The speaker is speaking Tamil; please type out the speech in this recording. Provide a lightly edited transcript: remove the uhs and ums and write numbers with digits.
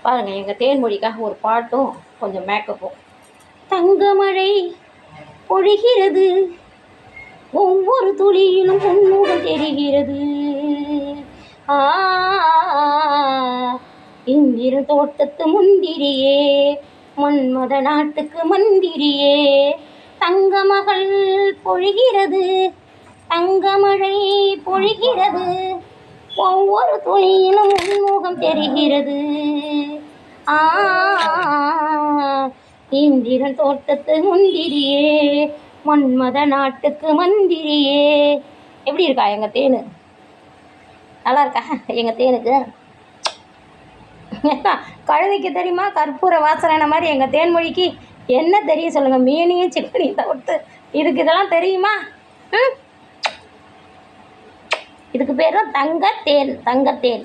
பாருங்கள் எங்கள் தேன்மொழிக்காக ஒரு பாட்டும் கொஞ்சம் மேக்கப்பும். தங்கமழை பொழிகிறது, ஒவ்வொரு துளியிலும் உன்முகம் தெரிகிறது. இந்திர தோட்டத்து முந்திரியே, மன்மத நாட்டுக்கு மந்திரியே, தங்கமகள் பொழிகிறது, தங்கமழை பொழிகிறது, ஒவ்வொரு துளியிலும் உன்முகம் தெரிகிறது. இந்திரன் தோட்டத்து முந்திரியே, மன்மத நாட்டுக்கு மந்திரியே. எப்படி இருக்கா எங்கள் தேனு? நல்லா இருக்கா எங்கள் தேனுக்கு? கழுதைக்கு தெரியுமா கற்பூர வாசனை மாதிரி எங்கள் தேன்மொழிக்கு என்ன தெரியும் சொல்லுங்கள்? மீனையும் சிக்கனையும் தவிர்த்து இதுக்கு இதெல்லாம் தெரியுமா? இதுக்கு பேர் தான் தங்கத்தேன். தங்கத்தேன்.